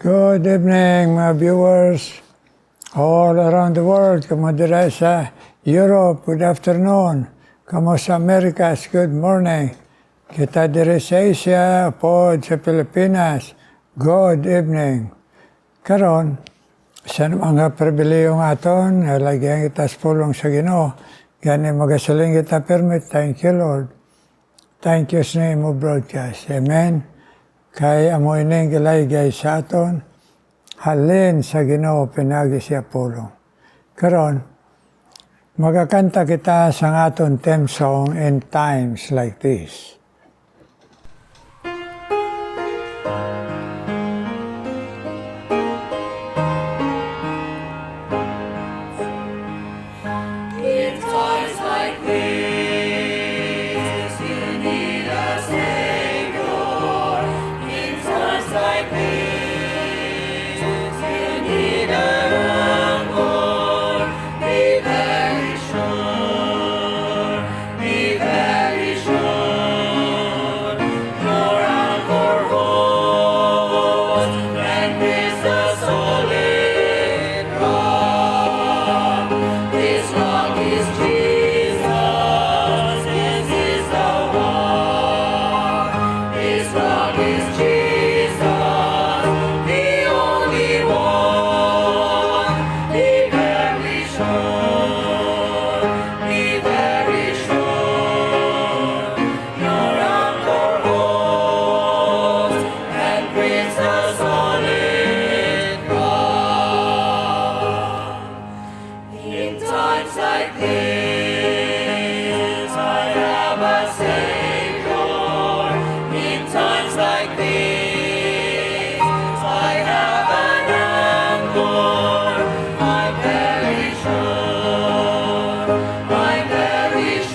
Good evening, mga viewers all around the world. Kamu diri sa Europe, good afternoon. Kamu sa Americas, good morning. Kita diri sa Asia, po sa Pilipinas, good evening. Karon, sa mga pribilehyo aton, lagyan kita sa pulong sa Ginoo. Gani magasiling kita permit. Thank you, Lord. Thank you sa name of broadcast. Amen. Kay amo ining gilaygay sa aton, halin sa Ginoo pinagi siya pulong. Karon, magakanta kita sa aton theme song in times like this. In times like this, you need a Savior. In times like this, you need a Lord. Be very sure, your anchor holds, and is the solid rock. This rock is Jesus, this is the one. This rock is Jesus, the only one. Be very sure, your anchor holds, and grips the solid rock. In times like this, I have a Savior. In times like this, I have an anchor. I'm very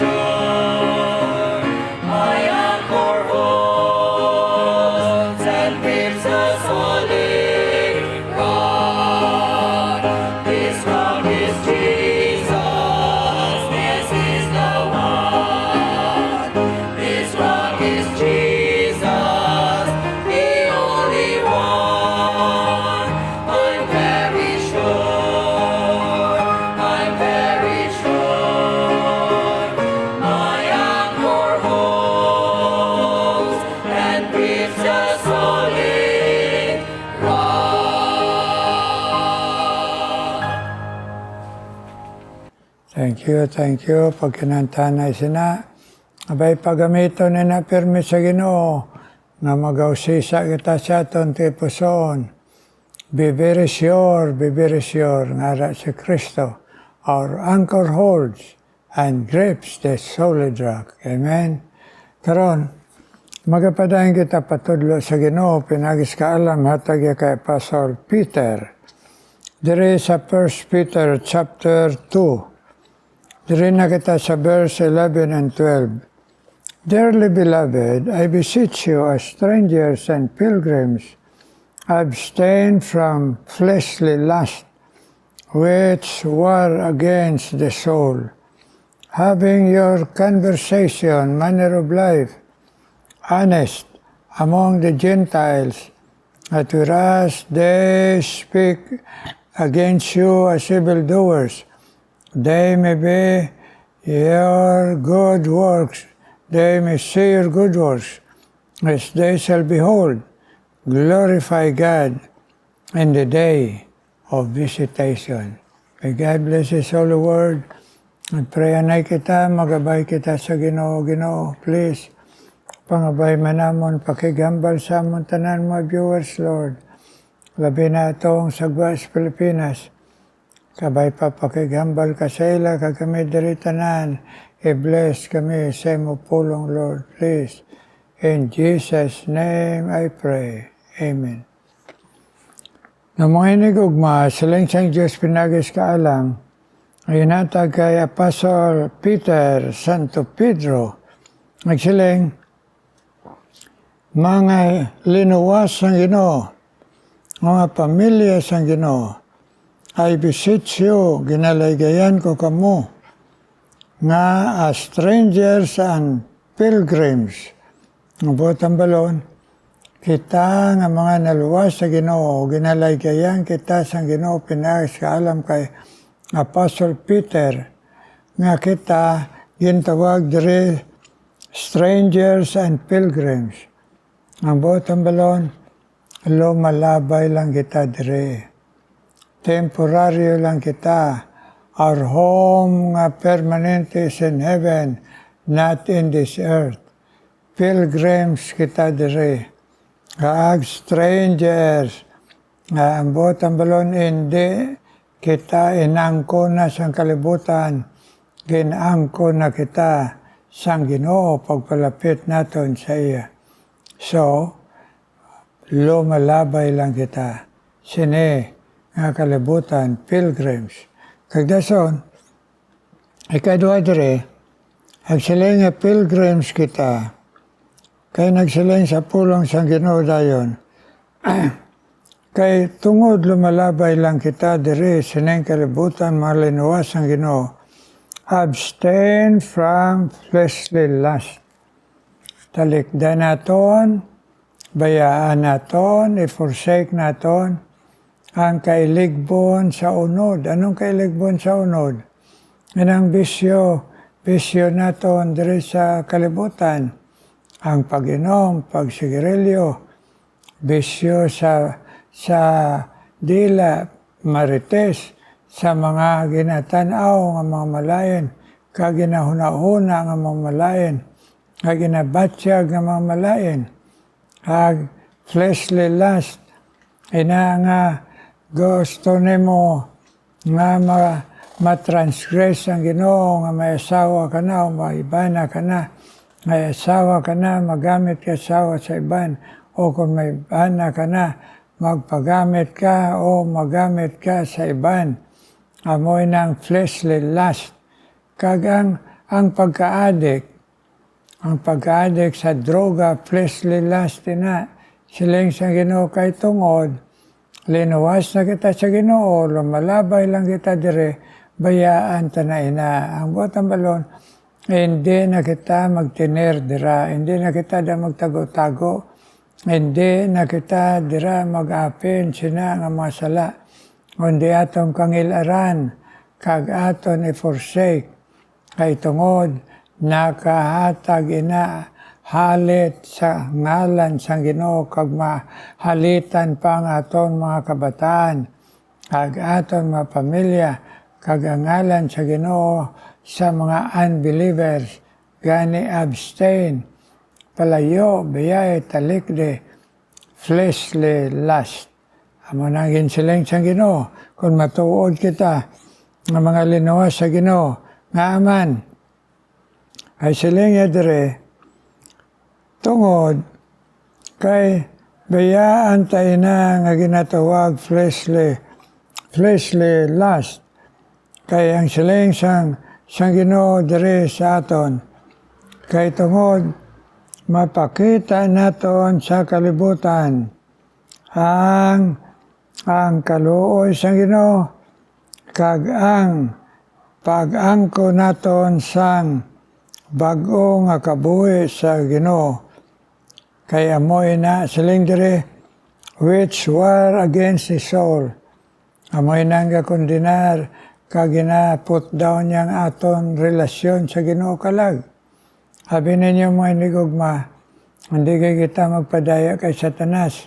sure, my anchor holds and grips the solid rock. This rock is Jesus, this is the one. This rock is Jesus, the only one. I'm very sure, my anchor holds and grips the solid rock. Thank you. Pag kinantanay sina, abay pagamito na na permit sa Ginoo, nga magausisa kita sa aton ti pusoon. Be very sure, nga ra si Kristo, our anchor holds and grips the solid rock. Amen. Karon, magapadayon kita patudlo sa Ginoo, pinagis kaalam hatag kay Apostle Peter. Diri sa 1 Peter chapter 2. Diri na kita sa verse 11 and 12. Dearly beloved, I beseech you as strangers and pilgrims, abstain from fleshly lust, which war against the soul, having your conversation, manner of life, honest among the Gentiles, that whereas they speak against you as evildoers, they may be your good works, they may see your good works, as they shall behold, glorify God in the day of visitation. May God bless His holy word. At prayanay kita, magabay kita sa Ginoo. Ginoo, please, pangabay manamon, pakigambal sa amon tanan mga viewers, Lord. Labi na itong sagwa sa Pilipinas. Kabay pa pakigambal ka sa ila, kami diri tanan. I-bless kami sa imo pulong, Lord, please. In Jesus' name I pray. Amen. Nang mga inigugma, silang siyang Diyos pinagis kaalam, ay natag kay Apostle Peter, Santo Pedro, nagsiling, mga linuwas ng Ginoo, mga pamilya sang Ginoo, ay bisitsyo, ginalaygayan ko kamo, nga strangers and pilgrims. Ang butang balon, kita nga mga naluwas sa Ginoo, ginalaygayan kita sa Ginoo pinaagis kaalam kay Apostle Peter nga kita gintawag diri strangers and pilgrims. Ang bottom balon, lumalabay lang kita diri. Temporaryo lang kita. Our home nga permanent is in heaven, not in this earth. Pilgrims kita diri. Kaag strangers, nga ang botang balon hindi kita inangko na sa kalibutan, ginangko na kita sa Ginoo pagpalapit naton sa iya. So, lumalabay lang kita. Sini nga kalibutan, pilgrims. Kagdason, ikaduha diri, agsiling nga pilgrims kita, kay nagsiling sa pulong sa Ginoo dayon. Kay tungod lumalabay lang kita diri sining kalibutan malinuwas ang Ginoo. Abstain from fleshly lust. Talikdan naton, bayaan naton, i-forsake naton ang kailigbon sa unod. Anong kailigbon sa unod? Inang bisyo naton diri sa kalibutan. Ang pag-inom, pagsigarilyo, bisyo sa dila, marites, sa mga ginatanaw nga mga malayan, kaginahuna-huna nga mga malayan, kaginabatsyag nga mga malayan, kag fleshly lust, ina nga gusto nimo nga matransgress ang Ginoo, nga may asawa ka na o maibana ka na, may asawa ka na, magamit ka asawa sa iban, o kung may bana ka na, magpagamit ka o magamit ka sa iban. Amoy ng fleshly lust. Kag ang pagka-addict sa droga, fleshly lust na, siling sa Ginoo kay tungod, linuwas na kita sa Ginoo, lumalabay lang kita dire, bayaan ta na ina. Ang botang balon, hindi na kita magtiner dira, hindi na kita da magtago-tago, hindi na kita dira mag-apin sina nga mga sala, kundi atong kangilaran, kag aton i-forsake, kay tungod, nakahatag ina, halit sa ngalan sa Ginoo, kag mahalitan pa ang aton mga kabataan, kag aton mga pamilya, kag ang ngalan sa Ginoo, sa mga unbelievers, gani abstain, palayo, biyay, talikde, fleshly lust. Amo naging siling sa Ginoo, kung matuod kita, ng mga linuwas sa Ginoo, nga aman, ay siling dire, tungod, kay bayaan tayo na nga ginatawag fleshly lust, kay ang siling sang Ginoo diri sa aton, kay tungod mapakita naton sa kalibutan ang kaluoy sang Ginoo, kag ang pag-angko naton sang bag-o nga kabuhi sa Ginoo, kay amoy na siling diri, which war against the soul, amoy nang gakondinar, kag put down niyang aton relasyon sa Ginoo kalag. Sabi ninyo mga inigugma, hindi kita magpadaya kay Satanas.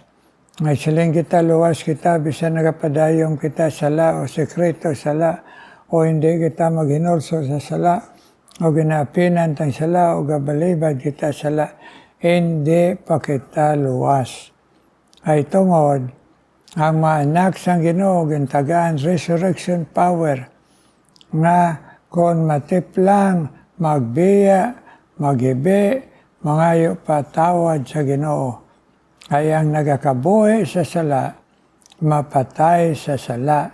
Ngay siling kita, luwas kita, bisan nagapadayong kita sala o sekreto sala, o hindi kita maghinulso sa sala, o ginapinan tang sala, o gabalibad kita sala, hindi pa kita luwas. Ay tungod, ang mga anak sang Ginoo, gintagaan resurrection power, nga kung matiplang, magbiya, magibi, mangayo patawad sa Ginoo. Kaya ang nagakabuhi sa sala, mapatay sa sala,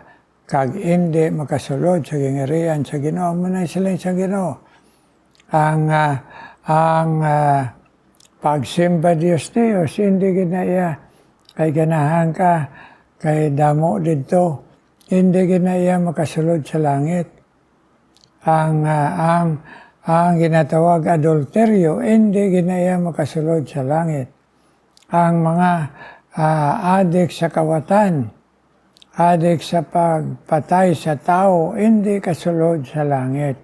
kag hindi makasulod sa gingirian sa Ginoo. Manay silang sa Ginoo. Ang pagsimba Diyos Diyos, hindi ginaya, kay ganahan ka, kay damo dito, hindi ginaya makasulod sa langit. Ang ginatawag adulteryo, hindi ginaya makasulod sa langit. ang mga adik sa kawatan, adik sa pagpatay sa tao, hindi kasulod sa langit.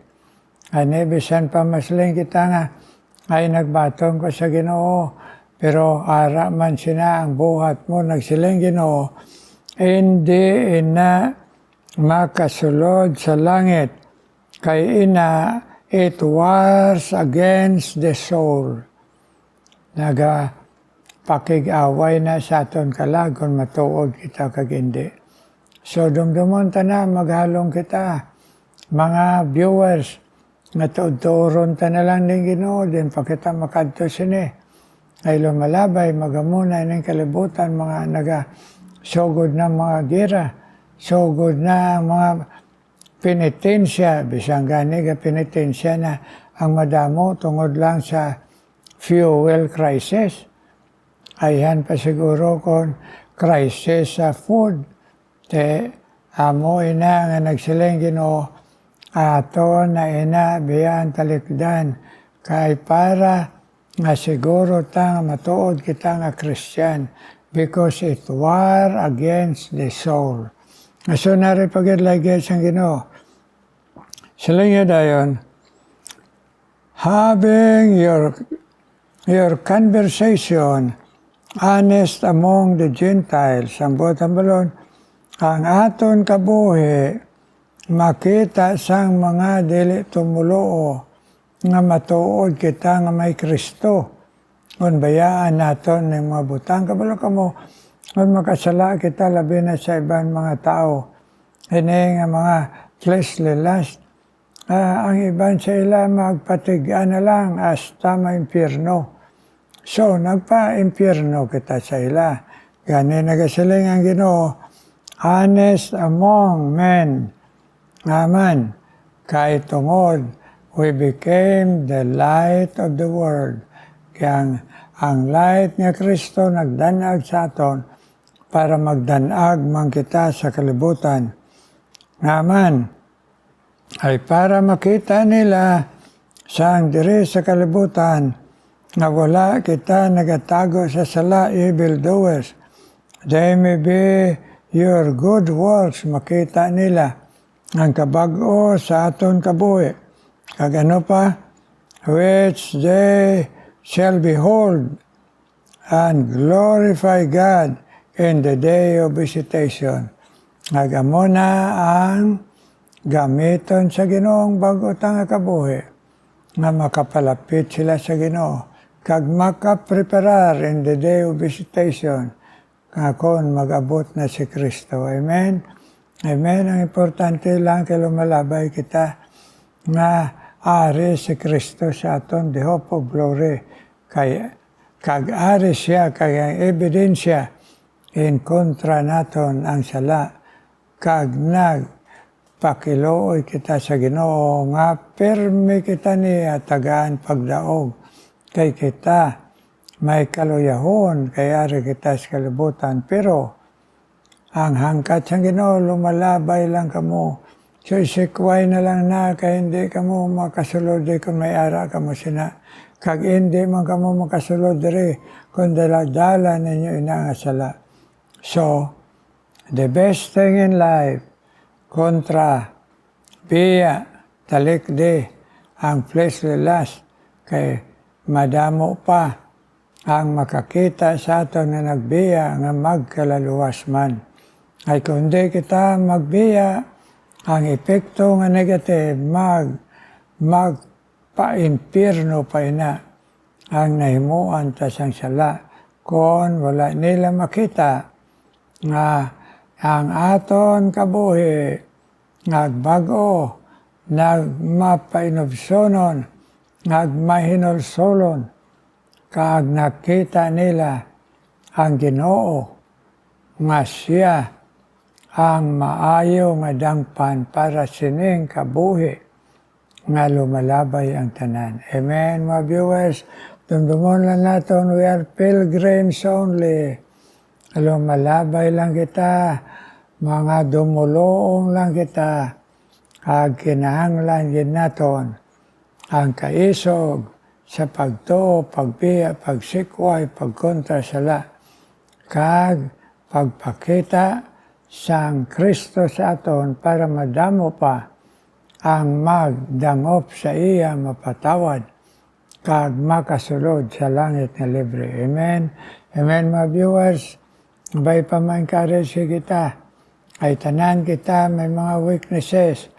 Ani, bisan pa masling kita nga, ay nagbatong ko sa Ginoo, pero ara man sina ang buhat mo, nagsiling Ginoo, hindi ina makasulod sa langit, kay ina it wars against the soul. Pakig-away na sa aton kalag kung matuod kita kag hindi. So dumdumon ta na, maghalong kita. Mga viewers, natuturon ta na lang ng Ginoo, din pa kita makadto sini. Ay lumalabay, magamunay ng kalibutan, mga sugod na mga gira, sugod na mga penitensya, bisang gani ka penitensya na ang madamo tungod lang sa fuel crisis. Ayan pa siguro kung crisis sa food. Amo ina nga nagsiling Ginoo, ato na ina biyan talikdan, kay para nga siguro ta nga matuod kita nga Christian, because it war against the soul. So nari pagidlagay siyang Ginoo. Siling yun dayon, having your conversation honest among the Gentiles, ang botang balon, ang aton kabuhi, makita sang mga dili tumuloo, nga matuod kita nga may Kristo. Kung bayaan naton ng mga butang, kabalo ka mo, kung makasala kita, labi na sa ibang mga tao. Ini nga mga fleshly lust. Ang iban sa ila magpatigaan na lang hasta maimpyerno. So, nagpa-impyerno kita sa ila. Gani nagasiling ang Ginoo, honest among men. Aman, kahit tungod, we became the light of the world. Kaya ang light nga Kristo nagdanag sa aton para magdanag man kita sa kalibutan. Aman, ay para makita nila sa diri sa kalibutan, na wala kita nagatago sa sala, evil doers. They may be your good works, makita nila ang kabag-o sa aton kabuhi. Kag ano pa? Which they shall behold and glorify God in the day of visitation. Nagamo na ang gamiton sa Ginoong bago nga kabuhi, nga makapalapit sila sa Ginoo. Kag makapreparar in the day of visitation, kung mag-abot na si Kristo. Amen? Amen. Ang importante lang kay lumalabay kita nga ari si Kristo sa aton, the hope of glory. Kag ari siya, kag ang ebidensya in kontra naton ang sala. Kag nagpakilooy kita sa Ginoo nga permi kita niya tagaan pagdaog. Kay kita may kaluyahon, kaya ari kita sa kalibutan. Pero ang hangkat sa Ginoo, lumalabay lang kamo. So isikway na lang na, kaya hindi kamo makasulod kung may ara kamo sina. Kag hindi man kamo makasulod diri kung daladala ninyo inangasala. So, the best thing in life, kontra biya, talikdi, ang fleshly lust, kay madamo pa ang makakita sa aton na nagbiya nga magkalaluwas man. Ay kundi kita magbiya, ang epekto nga negative, magpa-impyerno pa ina ang nahimuan ta sang sala. Kung wala nila makita nga ang aton kabuhi, nagbago, nagmapainobsonon, nagmahinolsolon, kag nakita nila ang Ginoo nga siya ang maayo nga dangpan para sining kabuhi nga lumalabay ang tanan. Amen, mga viewers. Dumdumon lang natin, we are pilgrims only. Lumalabay lang kita, mga dumuloong lang kita, kag kinahanglan din naton ang kaisog sa pagtuo, pagbiya, pagsikway, pagkontra sala, kag pagpakita sang Kristo sa aton para madamo pa ang magdangop sa iya mapatawad kag makasulod sa langit nga libre. Amen. Amen, mga viewers. Bay pa ma-encourage kita. Ay tanan kita may mga weaknesses.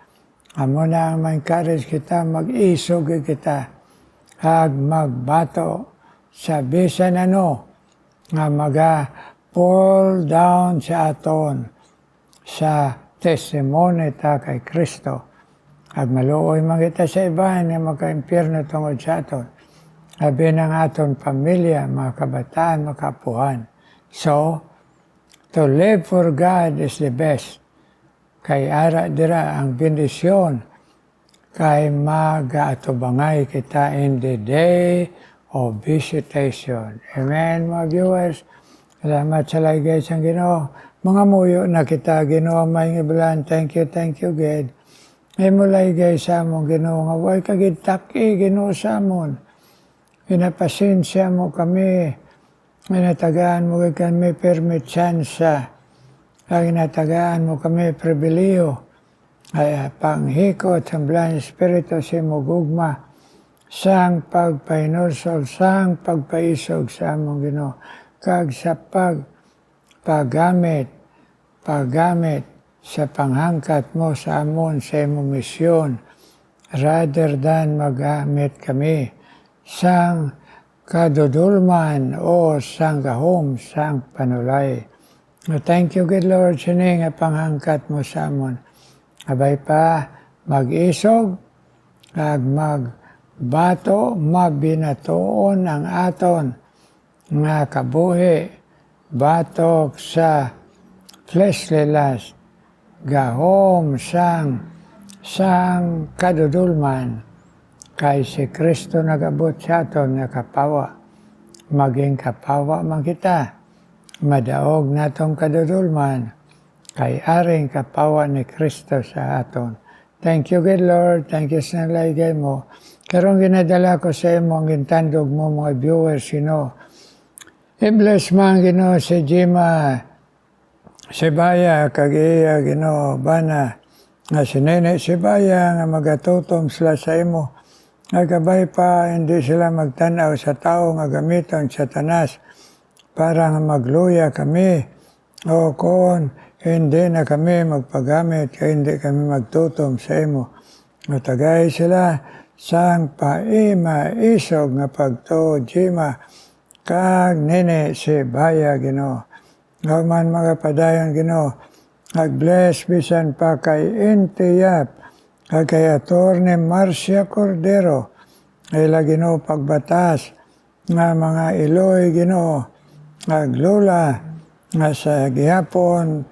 Amo na ang ma-encourage kita, mag-isog kita. Kag magbato sa bisan ano nga pull down sa aton sa testimony ta kay Kristo. Ag maluoy man kita sa iba na magka-impyerno tungod sa aton. Abi ng aton pamilya, mga kabataan, mga kapuhan. So, to live for God is the best. Kay ara dira ang bendisyon kay mag-atubangay kita in the day of visitation. Amen, mga viewers. Salamat sa lagay sa Ginoo. Mga muyo na kita, Ginoo, may ngibulan. Thank you, God. Ay mulay gay sa among Ginoo nga way kagitaki Ginoo sa amon. Pinapasensya mo kami. Inatagaan mo kami permit chance. Inatagaan mo kami pribiliyo. Ay panghikot sa Blan Espiritu si Mugugma. Sang pagpainursol, sang pagpaisog sa among Ginoo. Kag sa paggamit sa panghangkat mo sa amon sa imong misyon rather than magamit kami sang kadudulman o sang gahom sang panulay. Thank you, good Lord, sini nga panghangkat mo sa amon. Abay pa mag-isog kag magbato mabinatuon ang aton nga kabuhi batok sa fleshly lust gahom sang kadudulman kay si Kristo nagabot sa aton nga kapawa. Maging kapawa man kita. Madaog natong kadudulman kay aring kapawa ni Kristo sa aton. Thank you, good Lord. Thank you sa nalaygay mo. Karong ginadala ko sa imo ang gintandog mo mga viewers, I-bless man Ginoo si Jima Sibaya kag iya Ginoo bana nga si Nene Sibaya nga magatutom sila sa imo. Nagabay pa hindi sila magtanaw sa tao nga gamiton sa tanas para nga magluya kami o kung hindi na kami magpagamit kaya hindi kami magtutom sa imo. Matagay sila sang paima-isog nga pagtuo Jima kag Nene Sibaya Ginoo. Gawman mga padayon Ginoo, nag-bless bisan pa kay Intiyap, kag kay Attorney Marcia Cordero, ay Ginoo pagbatas nga mga Iloy Ginoo, naglula nga sa gihapon,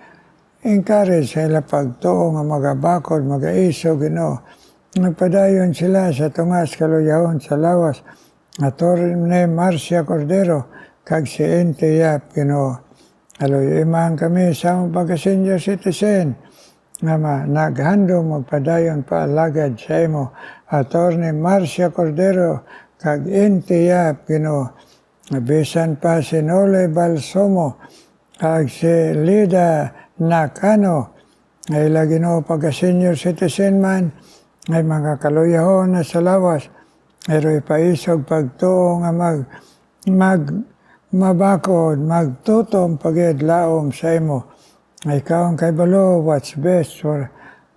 encourage sila pagtuo nga magabakod, magaiso Ginoo. Nagpadayon sila sa tungas kaluyahon sa lawas, Attorney Marcia Cordero, kag si Intiyap Ginoo. Aloy, imahan kami sa pagka-senior citizen nga naghandong magpadayon pa alagad sa imo. Attorney Marcia Cordero kag Intiyap Ginoo. Bisan pa si Nole Balsomo kag si Lida Nakano. Ay Ginoo pagka-senior citizen man ay mga kaluyahon na sa lawas. Pero ipaisog pagtuo nga mabakod, magtutom pagidlaom sa imo. Ikaw ang kaibalo, what's best for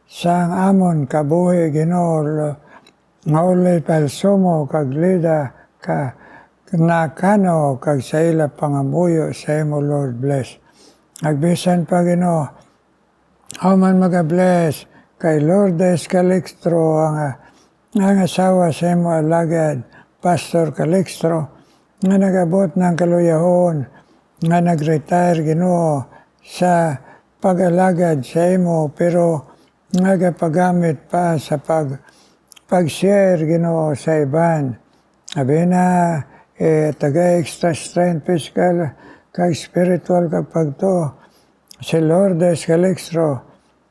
sang amon kabuhi Ginoo. Ngaulay palsumo kag Lida ka Nakano kag sa ila pangamuyo sa imo Lord bless. Agbisan pa Ginoo. Human magabless kay Lourdes Calixtro ang asawa sa imo alagad Pastor Calixtro nga nagabot ng kaluyahon, nga nag-retire Ginoo sa pag-alagad sa imo, pero nagapagamit pa sa pag-share Ginoo sa iban. Sabi na, taga extra strength physical, kag spiritual kag pagto. Si Lourdes Calixtro,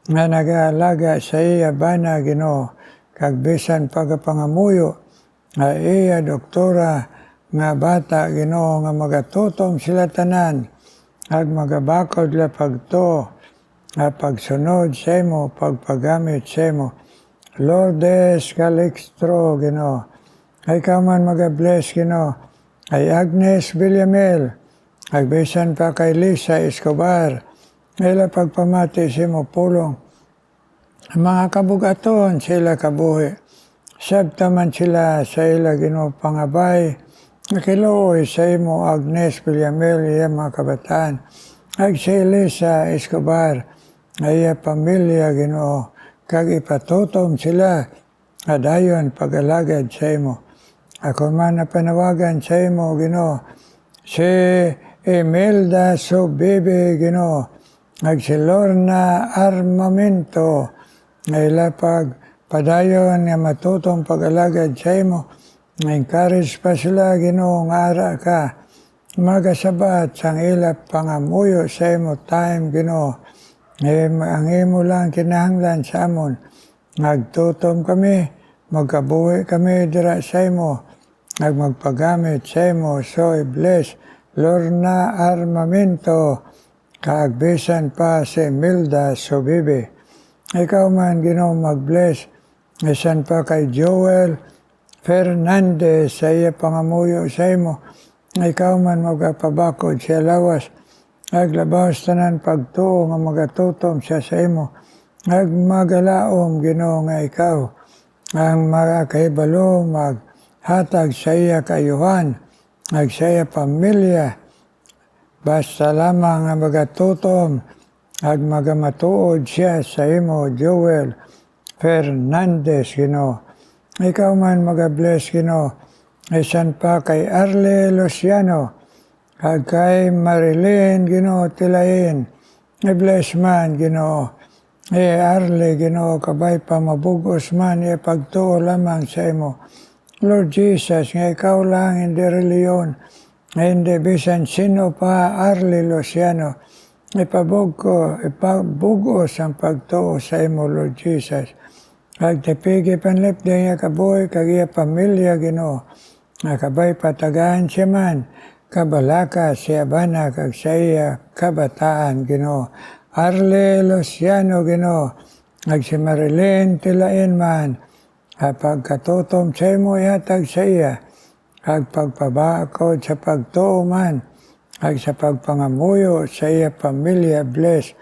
nga nag-aalaga sa iya bana Ginoo, kag bisan pagapangamuyo, nga iya doktora nga bata Ginoo nga magatutom sila tanan ag magabakod la pagto nga pagsunod sa imo pagpagamit sa imo. Lourdes Calixtro Ginoo, ay ka man magabless Ginoo, ay Agnes Villamil, agbisan pa kay Lisa Escobar, ila pagpamati sa imo pulong. Ang mga kabugaton sila kabuhi, sabta man sila sa ila Ginoo pangabay, nakiluoy sa imo Agnes Villamil, iya mga kabataan, ag si Lisa Escobar, iya pamilya Ginoo, kag ipatutom sila, adayon pagalagad sa imo. Ako man na panawagan sa imo, Ginoo, si Imelda Subibi, Ginoo, ag si Lorna Armamento, nga padayon nga matutong pagalagad sa imo, encourage pa sila, Ginoo, nga ara ka, magasabat sang ilap pangamuyo sa imo time, Ginoo, ang imo lang kinahanglan sa amon, nagtutom kami, magkabuhi kami dira sa imo, magpagamit sa imo, so i-bless Lorna Armamento, kaagbisan pa si Imelda Subibi. Ikaw man Ginoo mag-bless, isan pa kay Joel Fernandez sa iya pangamuyo sa imo, ikaw man magpabakod siya lawas, aglabaw tanan pagtuo nga magatutom siya sa imo, magmagalaom Ginoo nga ikaw, ang mga kahibalo maghatag sa iya kayuhan, ag sa iya pamilya, basta lamang nga magatutom, ag magamatuod siya sa imo, Joel Fernandez Ginoo. Ikaw man magabless Ginoo, isan pa kay Arle Luciano, kag kay Marilyn Ginoo Tilain, i-bless man Ginoo. Arle Ginoo, kabay pa mabugos man, pagtuo lamang sa imo. Lord Jesus, nga ikaw lang, hindi reliyon, hindi bisan sino pa Arle Luciano, ipabugos ang pagtuo sa imo, Lord Jesus. Kag tipigi panlip niya kaboy, kag iya pamilya Ginoo, nga kabay patagaan siya man, kabalaka siya bana kag sa iya kabataan Ginoo. Arle Luciano Ginoo, ag si Marilyn Tilain man, pagkatutom sa imo ihatag sa iya, ag pagpabakod sa pagtuo man, ag sa pagpangamuyo sa iya pamilya, bless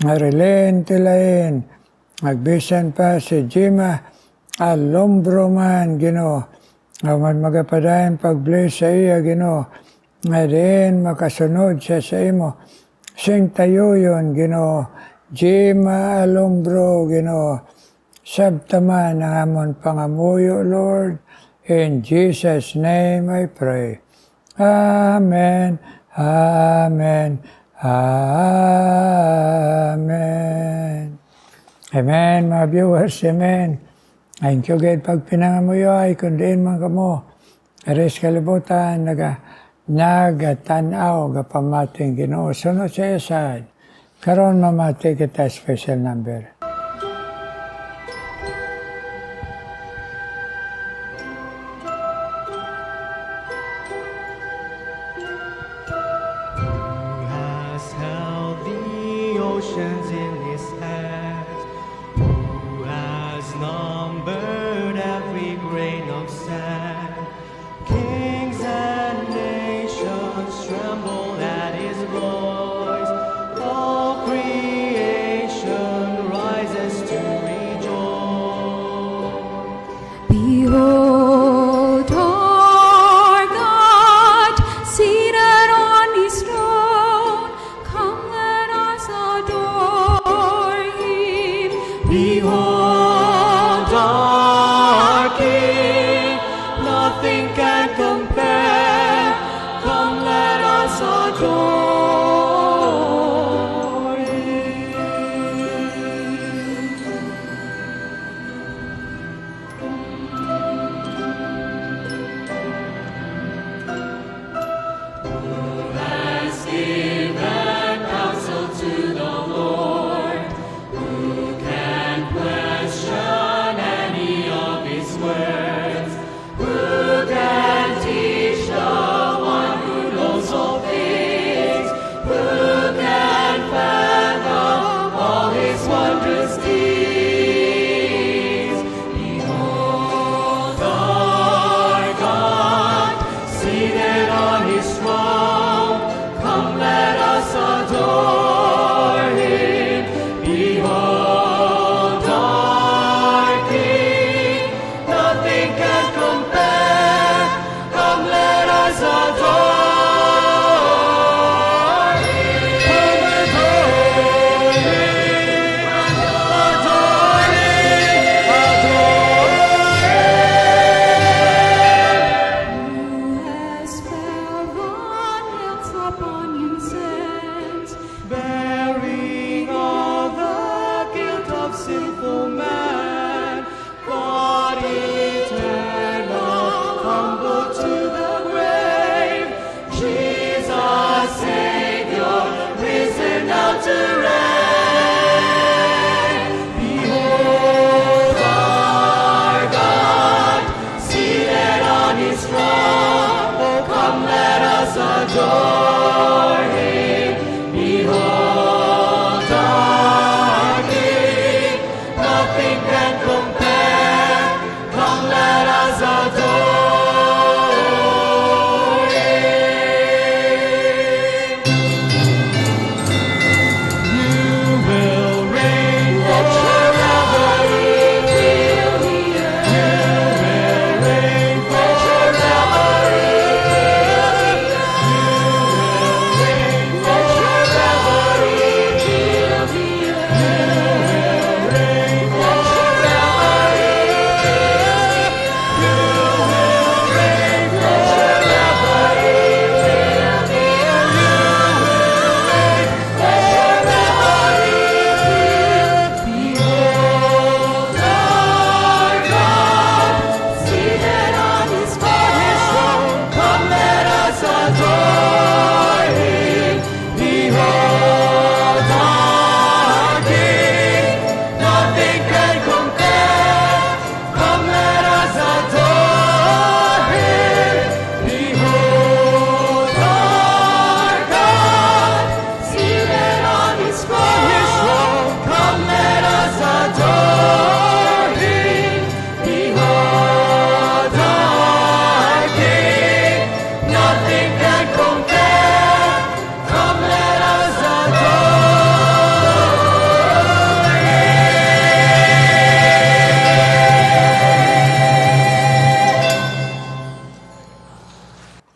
Marilyn Tilain, agbisan pa si Jima Alombro man Ginoo, man magapadayon pag-bless sa iya Ginoo, nga din makasunod siya sa imo, sing tayo yun Ginoo, Jima Alombro Ginoo, sabtaman ang amon pangamuyo Lord, in Jesus' name I pray. Amen, amen, amen. Amen, mga viewers, amen. Thank you, God, pag pinangamuyo ay kundiin man kamo. Aris kalibutan, nagatanaw, gapamating Ginoo. Sunod sa isad, karon mamati kita special number. Has held the oceans in his hands, who has numbered every grain of sand. Kings and nations tremble at his voice, all creation rises to rejoice. Behold our God, seated on his throne. Come, let us adore him. Behold our King, nothing can compare. Come, let us adore him. Has given counsel to the Lord, who can quell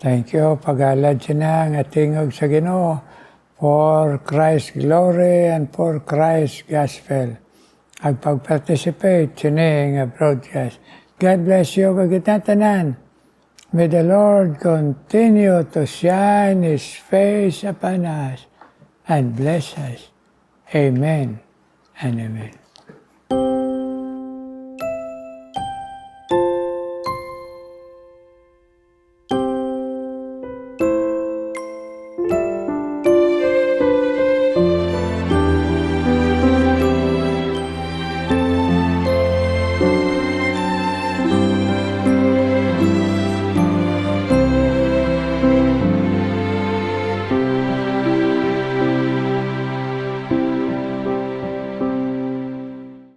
Thank you, pagalad sina nga tingog sa Ginoo for Christ's glory and for Christ's gospel. Ag pag-participate sini nga broadcast. God bless you kagitatanan. May the Lord continue to shine His face upon us and bless us. Amen and amen.